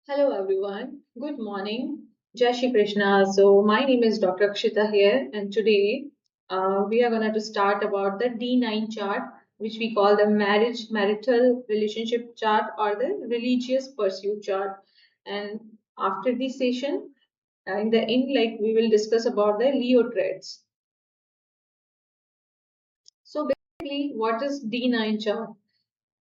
Hello everyone. Good morning. Jai Shri Krishna. So my name is Dr. Akshita here, and today we are going to start about the D9 chart, which we call the marriage marital relationship chart or the religious pursuit chart. And after this session, in the end, like we will discuss about the Leo traits. So basically, what is D9 chart?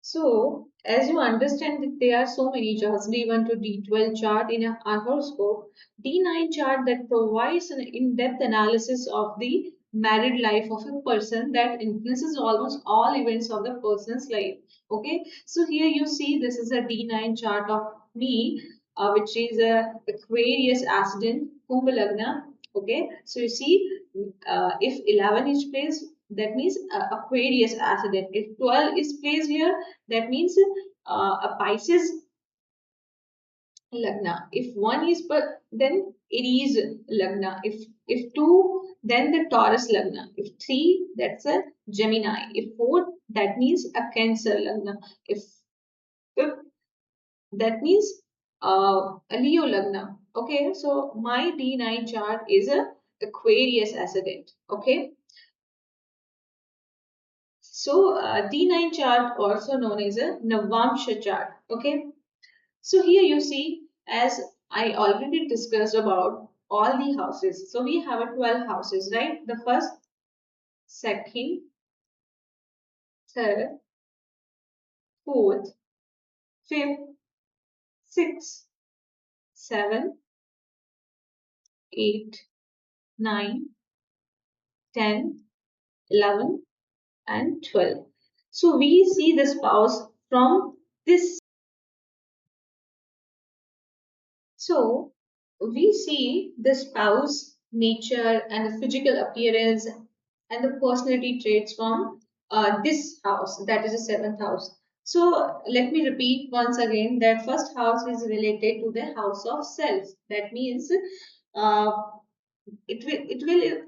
So, as you understand that there are so many charts, D1 to D12 chart in our horoscope, D9 chart that provides an in-depth analysis of the married life of a person that influences almost all events of the person's life. Okay, so here you see this is a D9 chart of me, which is a Aquarius ascendant Kumbh Lagna. Okay, so you see, if 11 is placed, that means Aquarius ascendant. If 12 is placed here, that means a Pisces Lagna. If one is per, then Aries Lagna. If two, then the Taurus Lagna. If three, that's a Gemini. If four, that means a Cancer Lagna. If fifth, that means a Leo Lagna. Okay, so my D9 chart is a Aquarius ascendant. Okay, so D9 chart also known as a Navamsha chart. Okay, so here you see, as I already discussed about all the houses. So we have a 12 houses, right? The first, second, third, fourth, fifth, sixth, seventh, eighth, 9, 10, 11, and 12. So we see the spouse from this. So we see the spouse, nature, and the physical appearance and the personality traits from this house, that is the seventh house. So let me repeat once again that first house is related to the house of self. That means uh, it will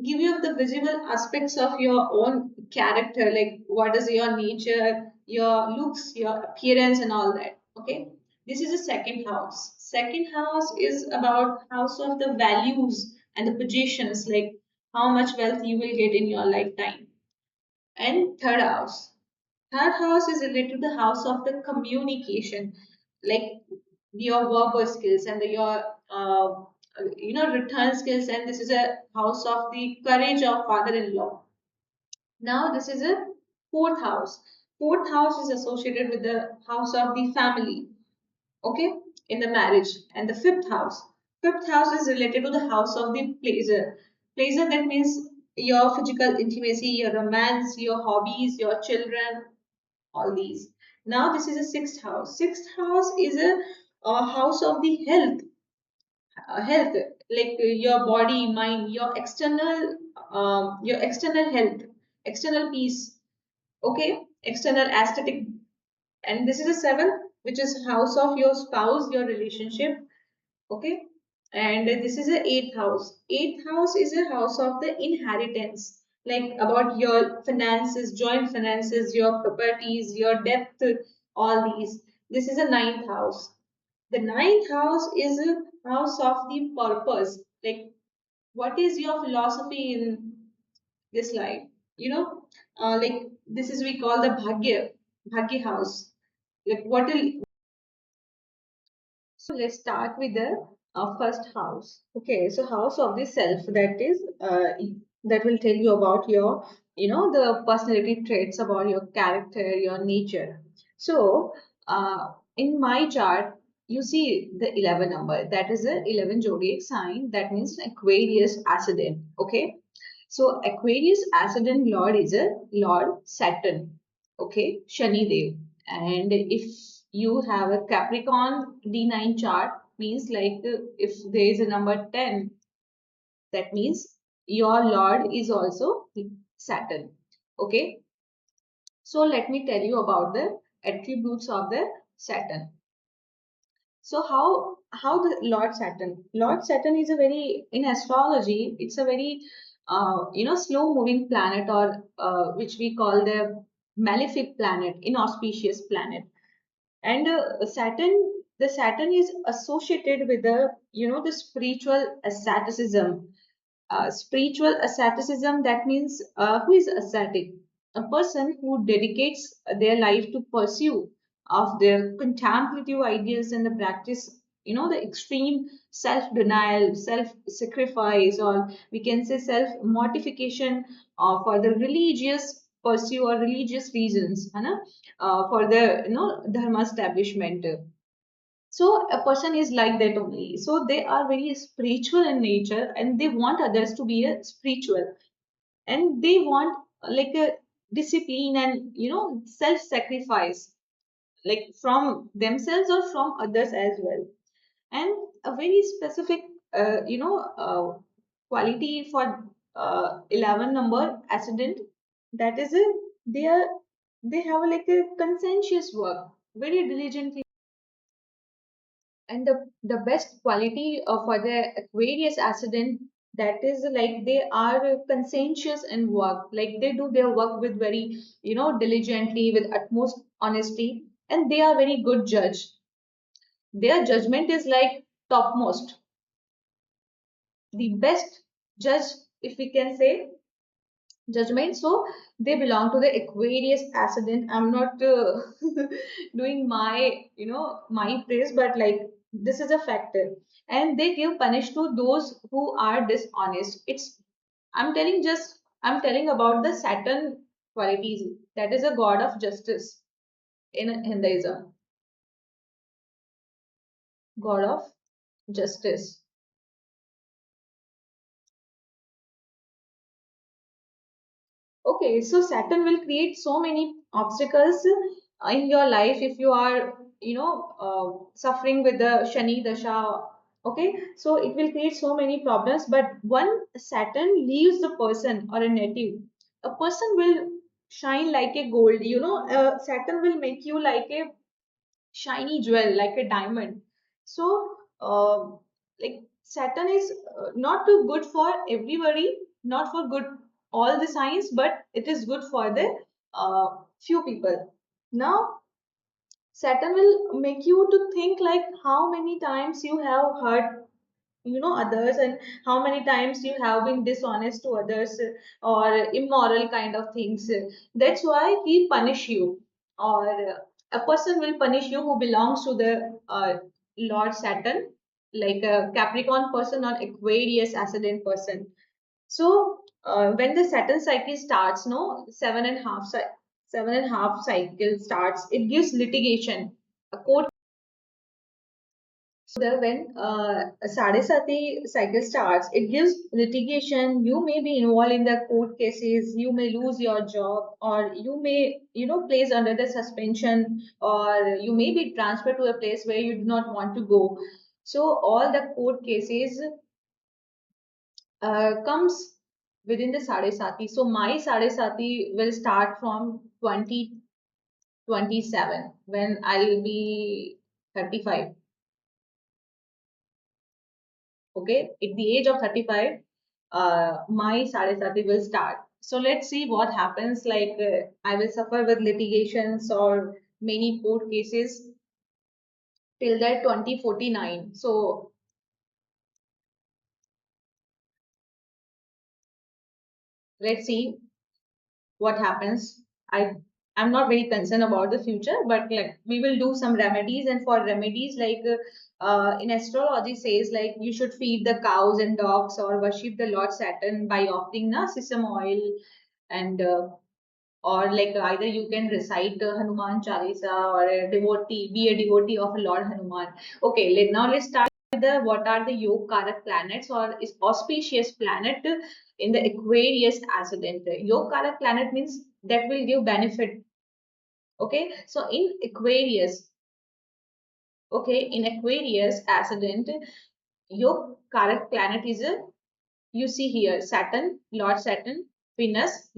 give you the visible aspects of your own character, like what is your nature, your looks, your appearance, and all that. Okay, this is the second house. Second house is about house of the values and the possessions, like how much wealth you will get in your lifetime. And third house. Third house is related to the house of the communication, like your verbal skills and your return skills. And this is a house of the courage of father-in-law. Now this is a fourth house. Fourth house is associated with the house of the family. Okay, in the marriage. And the fifth house. Fifth house is related to the house of the pleasure. Pleasure, that means your physical intimacy, your romance, your hobbies, your children, all these. Now this is a sixth house. Sixth house is a house of the health, like your body, mind, your external health, external peace. Okay, external aesthetic. And this is a seventh, which is house of your spouse, your relationship. Okay, and this is a eighth house. Eighth house is a house of the inheritance, like about your finances, joint finances, your properties, your debt, all these. This is a ninth house. The ninth house is a house of the purpose, like what is your philosophy in this life, like this is we call the bhagya house, like what will. So let's start with the first house. Okay, so house of the self, that is that will tell you about your, the personality traits, about your character, your nature. So in my chart, you see the 11 number. That is the 11 zodiac sign. That means Aquarius ascendant. Okay, so Aquarius ascendant Lord is a Lord Saturn. Okay, Shani Dev. And if you have a Capricorn D9 chart, means like if there is a number 10, that means your Lord is also Saturn. Okay, so let me tell you about the attributes of the Saturn. So how the Lord Saturn? Lord Saturn is a very, in astrology, it's a very slow moving planet, or which we call the malefic planet, inauspicious planet. And Saturn the Saturn is associated with the, the spiritual asceticism. Spiritual asceticism, that means, who is ascetic? A person who dedicates their life to pursue of their contemplative ideals and the practice, the extreme self-denial, self-sacrifice, or we can say self-mortification for the religious pursue or religious reasons, है ना? For the, dharma establishment. So a person is like that only. So they are very spiritual in nature, and they want others to be a spiritual, and they want like a discipline and, self-sacrifice, like from themselves or from others as well. And a very specific, quality for 11 number ascendant, that is a, they are they have like a conscientious work, very diligently. And the best quality for the Aquarius ascendant, that is like they are conscientious in work, like they do their work with very, diligently, with utmost honesty, and they are very good judge. Their judgment is like topmost, the best judge, if we can say, judgment. So they belong to the Aquarius ascendant. I'm not doing my, my praise, but like this is a factor. And they give punish to those who are dishonest. It's, I'm telling about the Saturn qualities. That is a god of justice in Hinduism, god of justice. Okay, so Saturn will create so many obstacles in your life if you are, suffering with the Shani Dasha. Okay, so it will create so many problems. But one Saturn leaves the person or a native, a person will shine like a gold. Saturn will make you like a shiny jewel, like a diamond. So like Saturn is not too good for everybody, not for good all the signs, but it is good for the few people. Now Saturn will make you to think like how many times you have hurt, others, and how many times you have been dishonest to others, or immoral kind of things. That's why he punish you, or a person will punish you who belongs to the Lord Saturn, like a Capricorn person or Aquarius ascendant person. So when the Saturn cycle starts, no, 7.5 cycle starts, it gives litigation, a court. So that when a Sadesati cycle starts, it gives litigation. You may be involved in the court cases. You may lose your job, or you may, placed under the suspension, or you may be transferred to a place where you do not want to go. So all the court cases comes within the Sadesati. So my Sadesati will start from 2027 when I'll be 35. Okay, at the age of 35, my Sade Sati will start. So let's see what happens. Like I will suffer with litigations or many court cases till that 2049. So let's see what happens. I'm not very concerned about the future, but like we will do some remedies, and for remedies, like in astrology says, like you should feed the cows and dogs or worship the Lord Saturn by offering na sesame oil, and or like either you can recite Hanuman Chalisa, or a devotee, be a devotee of Lord Hanuman. Okay, now let's start with the what are the Yog Karak planets or is auspicious planet in the Aquarius ascendant. Yog Karak planet means that will give benefit. Okay, so in Aquarius, okay, in Aquarius ascendant, Yog Karak planet is a, you see here, Saturn, Lord Venus,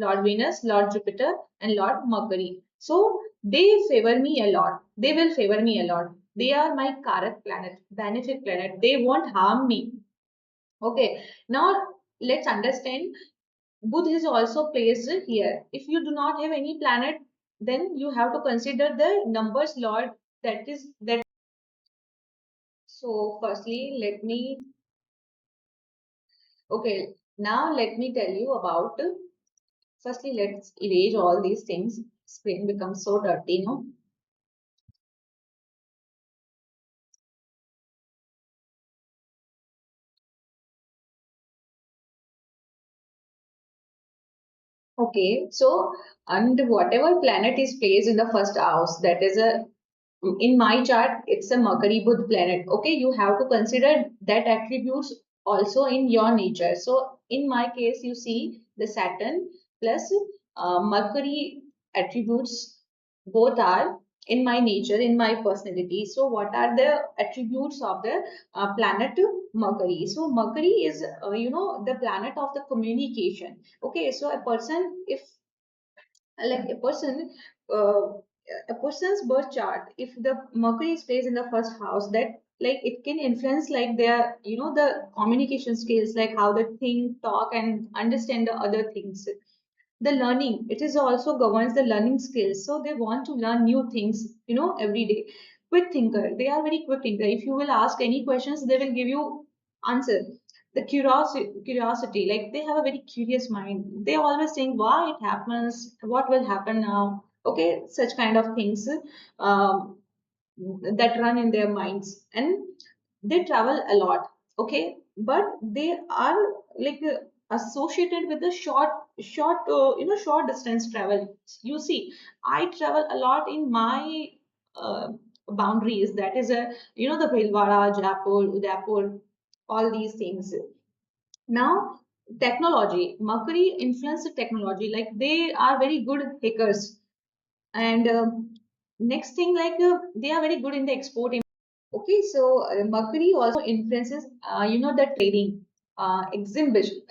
Lord Jupiter, and Lord Mercury. So they favor me a lot. They will favor me a lot. They are my Karak planet, benefic planet. They won't harm me. Okay. Now let's understand. Buddha is also placed here. If you do not have any planet, then you have to consider the numbers Lord, that is that So firstly, okay, now let me tell you about, firstly, let's erase all these things. Screen becomes so dirty, no? Okay, so and whatever planet is placed in the first house, that is a, in my chart, it's a Mercury Buddha planet. Okay, you have to consider that attributes also in your nature. So in my case, you see the Saturn plus Mercury attributes both are in my nature, in my personality. So what are the attributes of the planet Mercury? So Mercury is, the planet of the communication. Okay, so a person, if like uh, a person's birth chart, if the Mercury is placed in the first house, that like it can influence like their, the communication skills, like how they think, talk, and understand the other things. The learning, it is also governs the learning skills, so they want to learn new things, every day. Quick thinker, they are very quick thinker. If you will ask any questions, they will give you answer. The curiosity, like they have a very curious mind. They always think why it happens, what will happen now. Okay, such kind of things um, that run in their minds. And they travel a lot. Okay, but they are like associated with the short distance travel. You see, I travel a lot in my uh, boundaries, that is a, the Bhilwara, Jaipur, Udaipur, all these things. Now, technology, Mercury influenced technology, like they are very good hackers. And next thing, like they are very good in the export. Okay, so Mercury also influences, the trading, exhibition.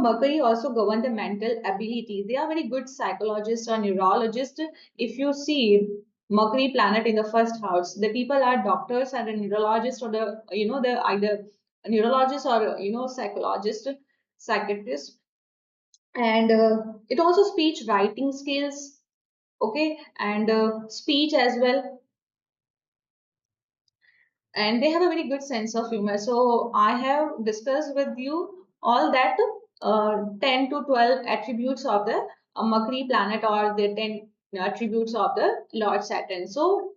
Mercury also govern the mental ability. They are very good psychologists or neurologists. If you see Mercury planet in the first house, the people are doctors and a neurologist, or the either a neurologist or psychologist, psychiatrist. And it also speech writing skills. Okay, and speech as well, and they have a very good sense of humor. So I have discussed with you all that 10 to 12 attributes of the Mercury planet, or the 10 attributes of the Lord Saturn. So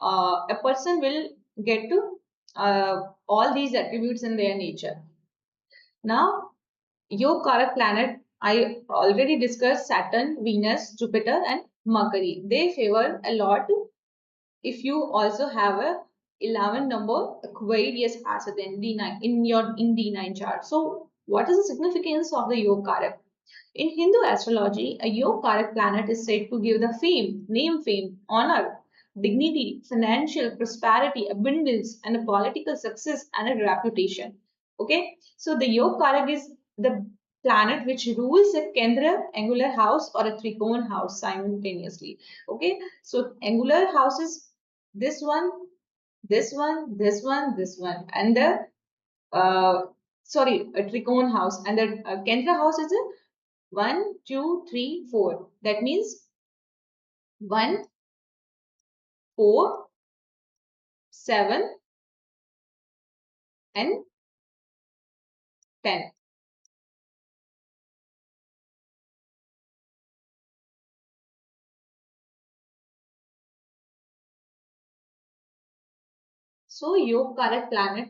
a person will get to all these attributes in their nature. Now, your correct planet, I already discussed Saturn, Venus, Jupiter, and Mercury. They favor a lot if you also have a 11 number Aquarius asset in D9 in your in D9 chart. So what is the significance of the Yoga Karak? In Hindu astrology, a Yoga Karak planet is said to give the fame, honor, dignity, financial prosperity, abundance, and a political success and a reputation. Okay, so the Yoga Karak is the planet which rules a Kendra, angular house, or a Trikona house simultaneously. Okay, so angular houses, this one, this one, this one, this one, and the uh, sorry, a Trikona house, and the Kendra house is a 1, 2, 3, 4. That means 1, 4, 7, and 10. So your correct planet,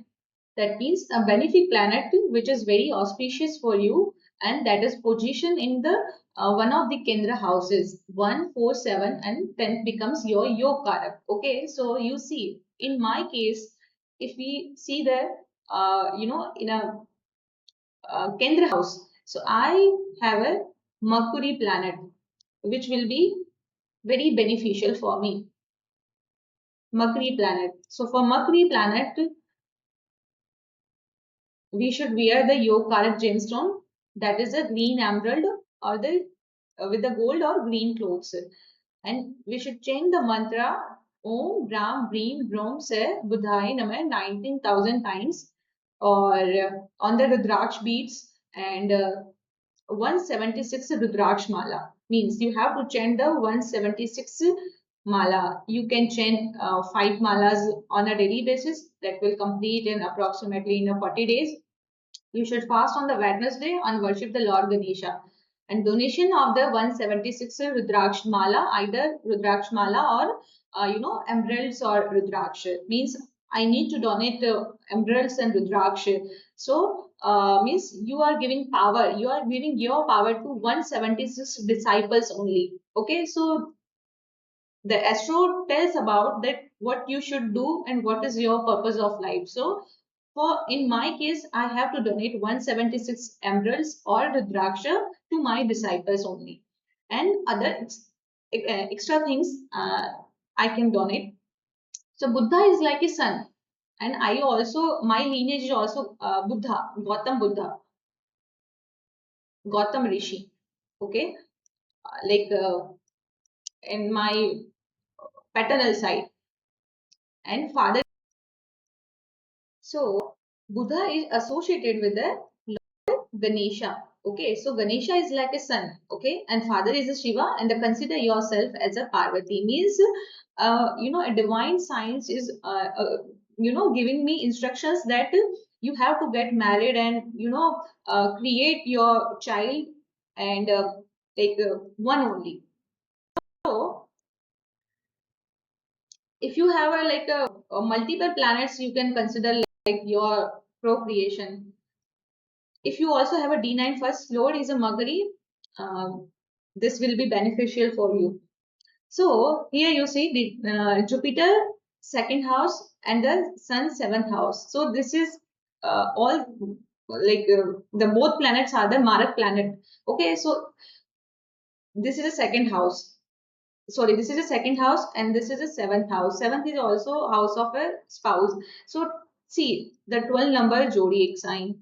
that means a benefic planet which is very auspicious for you, and that is positioned in the one of the Kendra houses. 1, 4, 7, and 10 becomes your Karak. Okay, so you see, in my case, if we see the in a Kendra house, so I have a Mercury planet which will be very beneficial for me. Mercury planet. So for Mercury planet, we should wear the Yokarat gemstone, that is a green emerald, or the with the gold or green clothes. And we should chant the mantra Om Brahm Breem Brom Se Budhai Namah 19,000 times, or on the Rudraksh beads, and 176 Rudraksh Mala. means you have to chant the 176 mala. You can chant 5 malas on a daily basis. That will complete in approximately in a 40 days. You should fast on the Wednesday and worship the Lord Ganesha. And donation of the 176 Rudraksh Mala, either Rudraksh Mala or emeralds or Rudraksh, means I need to donate emeralds and Rudraksh. So means you are giving power, you are giving your power to 176 disciples only. Okay, so the astro tells about that what you should do and what is your purpose of life. So for in my case, I have to donate 176 emeralds or rudraksha to my disciples only, and other extra things I can donate. So Buddha is like a son, and I also my lineage is also Buddha, Gautam Rishi. Okay, like in my paternal side, and father. So Buddha is associated with the Ganesha. Okay, so Ganesha is like a son. Okay, and father is a Shiva, and consider yourself as a Parvati. Means, a divine science is, giving me instructions that you have to get married and create your child and take one only. So if you have a multiple planets, you can consider like your procreation. If you also have a D9 first lord is a Magari, um, this will be beneficial for you. So here you see the Jupiter second house and the Sun seventh house. So this is all like the both planets are the Marak planet. Okay, so this is a second house. Sorry, this is a second house and this is a seventh house. Seventh is also house of a spouse. So see the 12 number zodiac sign.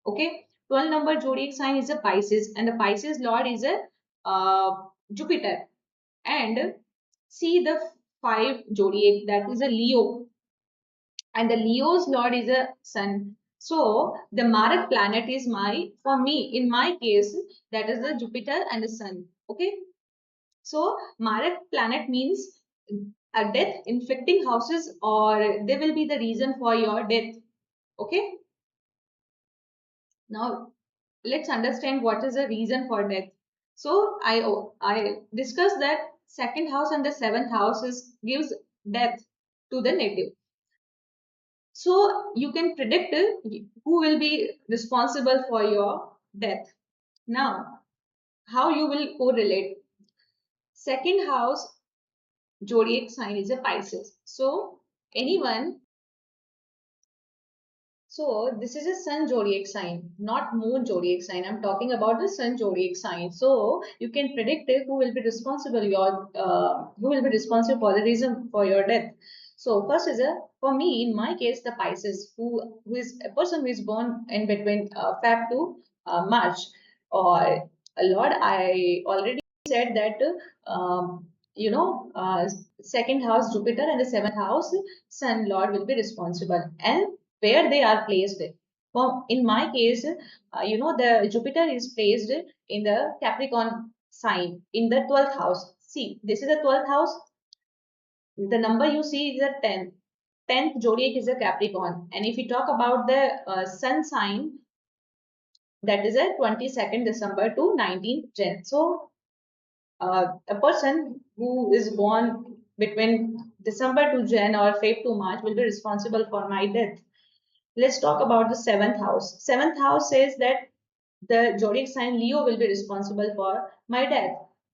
Okay, 12 number zodiac sign is a Pisces, and the Pisces lord is a Jupiter. And see the 5 zodiac, that is a Leo, and the Leo's lord is a Sun. So the Marak planet is my, for me, in my case, that is the Jupiter and the Sun. Okay, so Marak planet means a death infecting houses, or they will be the reason for your death. Okay, now let's understand what is the reason for death. So I discussed that second house and the seventh house is gives death to the native. So you can predict who will be responsible for your death. Now, how you will correlate? Second house zodiac sign is a Pisces. So anyone. So this is a sun zodiac sign, not moon zodiac sign. I'm talking about the sun zodiac sign. So you can predict who will be responsible who will be responsible for the reason for your death. So first is a, for me in my case, the Pisces, who is a person who is born in between Feb to March, or Lord, I already said that second house Jupiter and the seventh house Sun Lord will be responsible, and where they are placed. Well, in my case, the Jupiter is placed in the Capricorn sign in the 12th house. See, this is the 12th house. The number you see is a 10th. 10th zodiac is a Capricorn. And if we talk about the sun sign, that is a 22nd December to 19th Jan. So, a person who is born between December to Jan or Feb to March will be responsible for my death. Let's talk about the seventh house. Seventh house says that the zodiac sign Leo will be responsible for my death,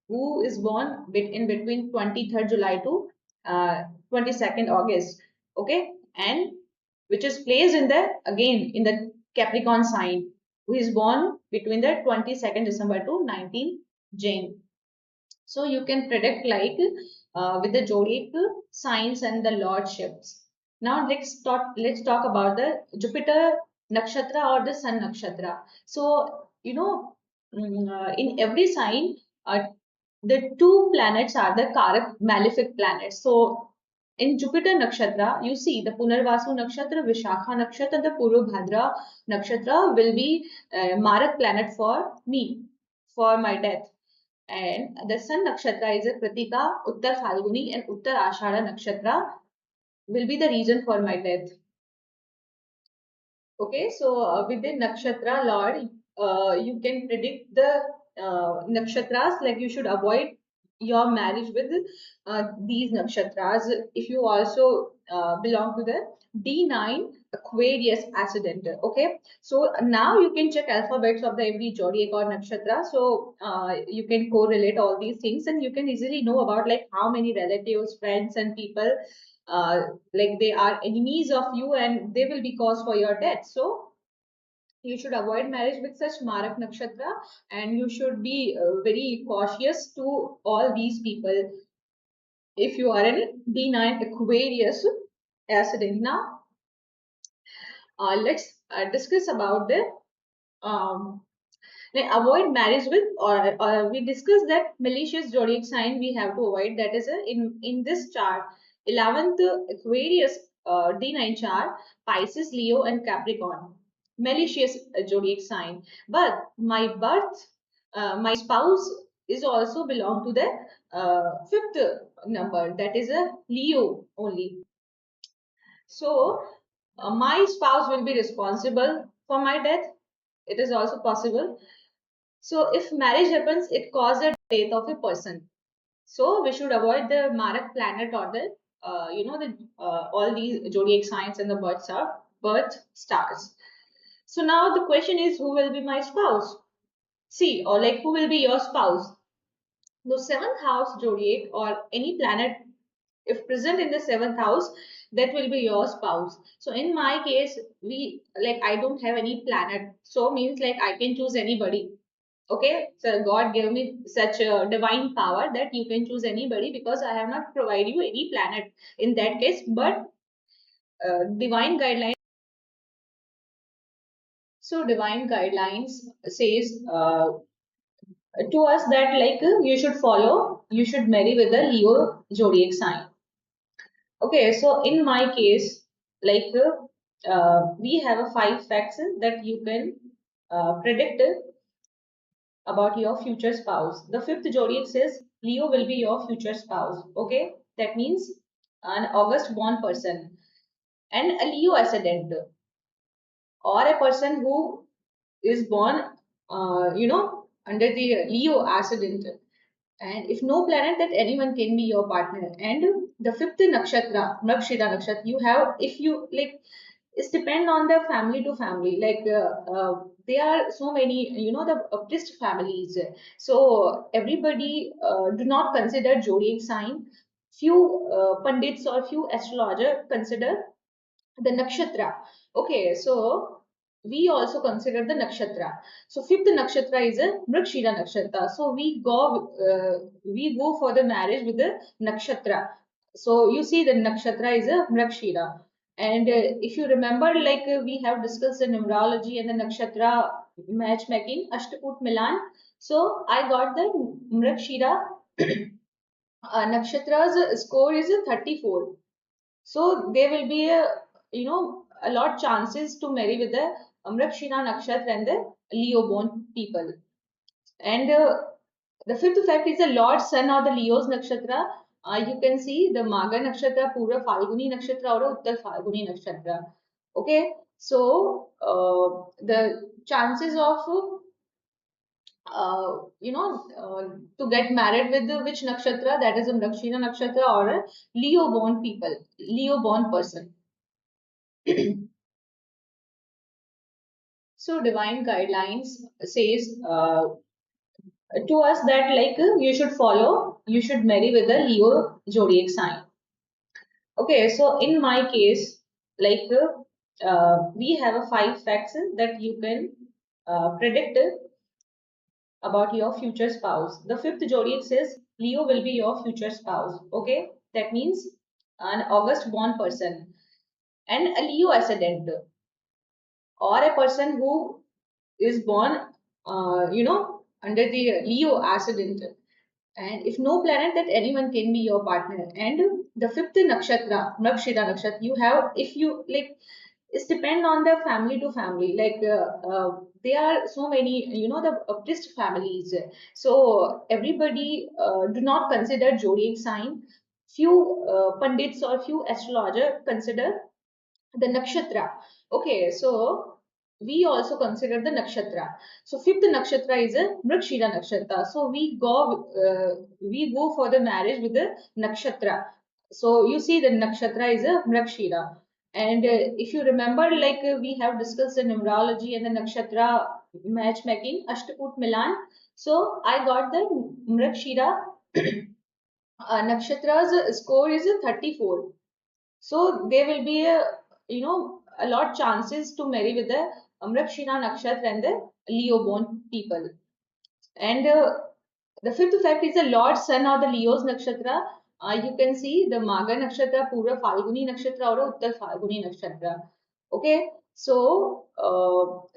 who is born in between 23rd July to 22nd August. Okay, and which is placed in the again in the Capricorn sign, who is born between the 22nd December to 19th Jan. So you can predict like with the zodiac signs and the lordships. Now let's talk about the Jupiter nakshatra or the Sun nakshatra. So in every sign, the two planets are the Karak malefic planets. So in Jupiter nakshatra, you see the Punarvasu nakshatra, Vishakha nakshatra, the Purvabhadra nakshatra will be Marak planet for me, for my death. And the sun nakshatra is a Pratika, Uttar Falguni, and Uttar Ashada nakshatra will be the reason for my death. Okay, so with the nakshatra lord, you can predict the nakshatras, like you should avoid your marriage with these nakshatras if you also belong to the D9 Aquarius ascendant. Okay, so now you can check alphabets of the every zodiac or nakshatra, so you can correlate all these things and you can easily know about like how many relatives, friends, and people uh, like they are enemies of you and they will be cause for your death. So you should avoid marriage with such Marak Nakshatra and you should be very cautious to all these people if you are in D9 Aquarius ascendant. Now, let's discuss about the um, like avoid marriage with or we discussed that malicious zodiac sign we have to avoid, that is in this chart 11th Aquarius D9 chart, Pisces, Leo, and Capricorn, malicious zodiac sign. But my birth my spouse is also belong to the fifth number, that is a Leo only. So my spouse will be responsible for my death. It is also possible. So if marriage happens, it causes the death of a person. So we should avoid the Marak planet or the the all these zodiac signs and the birth stars. So now the question is, who will be my spouse? See, or like who will be your spouse? The seventh house zodiac or any planet, if present in the seventh house, that will be your spouse. So in my case, we like I don't have any planet, so means like I can choose anybody. Okay, so God gave me such a divine power that you can choose anybody because I have not provided you any planet in that case, but divine guidelines. So divine guidelines says to us that like you should follow, you should marry with a Leo zodiac sign. Okay, so in my case, like we have a five facts that you can predict about your future spouse. The fifth zodiac says Leo will be your future spouse. Okay, that means an August born person and a Leo ascendant or a person who is born, under the Leo ascendant. And if no planet, that anyone can be your partner. And the fifth nakshatra, Mragshira nakshatra, you have, if you like, it's depend on the family to family. Like there are so many, the priest families. So everybody do not consider zodiac sign. Few pundits or few astrologer consider the nakshatra. Okay, so we also consider the nakshatra. So fifth nakshatra is a Mrigashira nakshatra. So we go for the marriage with the nakshatra. So you see the nakshatra is a Mrigashira. And if you remember, like we have discussed the numerology and the nakshatra matchmaking, Ashtaput Milan. So I got the Mrigashira nakshatra's score is a 34. So there will be a lot chances to marry with the Amrakshina Nakshatra and the Leo born people. And the fifth fact is the Lord Sun or the Leo's Nakshatra. You can see the Maga Nakshatra, Pura Falguni Nakshatra or Uttar Falguni Nakshatra. Okay, so the chances of to get married with which nakshatra, that is a Dakshina nakshatra or a Leo born people, Leo born person. So divine guidelines says to us that like you should follow, you should marry with a Leo zodiac sign. Okay, so in my case, like we have a five facts that you can predict about your future spouse. The fifth zodiac says Leo will be your future spouse. Okay, that means an August born person and a Leo ascendant or a person who is born, under the Leo ascendant. And if no planet, that anyone can be your partner. And the fifth nakshatra, Mragshira nakshatra, you have, if you like, it's depend on the family to family. Like there are so many, the Buddhist families. So everybody do not consider zodiac sign. Few pundits or few astrologer consider the nakshatra. Okay, so we also consider the nakshatra. So fifth nakshatra is a Mrigashira nakshatra. So we go for the marriage with the nakshatra. So you see the nakshatra is a Mrigashira. And if you remember, like we have discussed the numerology and the nakshatra matchmaking, Ashtakut Milan. So I got the Mrigashira nakshatra's score is a 34. So there will be a lot chances to marry with the Mrigashira Nakshatra and the Leo born people. And the fifth fact is the Lord Sun or the Leo's Nakshatra. You can see the Magha Nakshatra, Purva Falguni Nakshatra or Uttar Falguni Nakshatra. Okay, so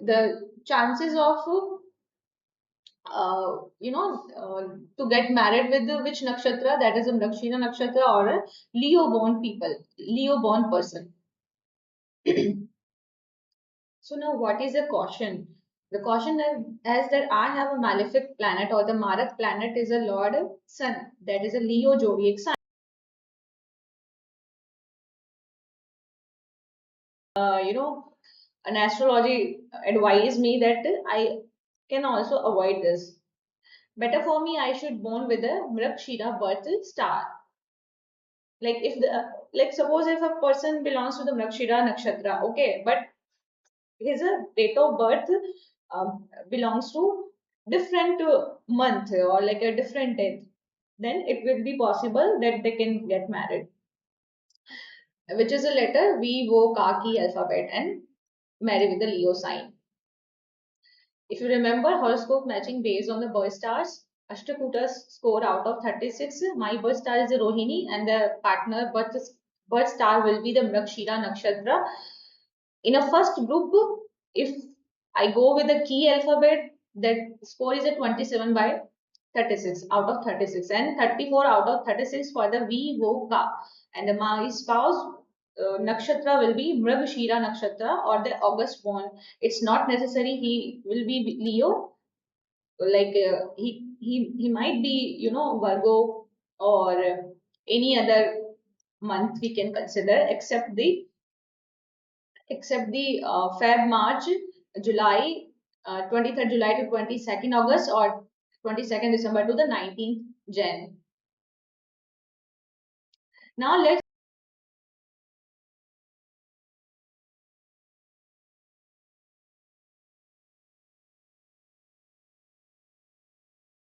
the chances of to get married with which nakshatra, that is a Mrigashira Nakshatra or a Leo born people, Leo born person. So now what is the caution? The caution is that I have a malefic planet or the Marat planet is a Lord Sun, that is a Leo zodiac sign. An astrology advised me that I can also avoid this. Better for me, I should born with a Mrigashira birth star. Like if the like suppose if a person belongs to the Mrigashira nakshatra, okay, but his date of birth belongs to different month or like a different date, then it will be possible that they can get married, which is a letter V, O, Kaki alphabet and marry with the Leo sign. If you remember horoscope matching based on the birth stars, Ashtakuta's score out of 36, my birth star is the Rohini and the partner birth star will be the Mrigashira Nakshatra. In a first group, if I go with the key alphabet, that score is a 27 by 36 out of 36 and 34 out of 36 for the V Voka. And my spouse nakshatra will be Mrigashira nakshatra or the August born. It's not necessary he will be Leo. Like he might be Virgo or any other month we can consider except the Feb, March, July, 23rd July to 22nd August or 22nd December to the 19th Jan. Now let's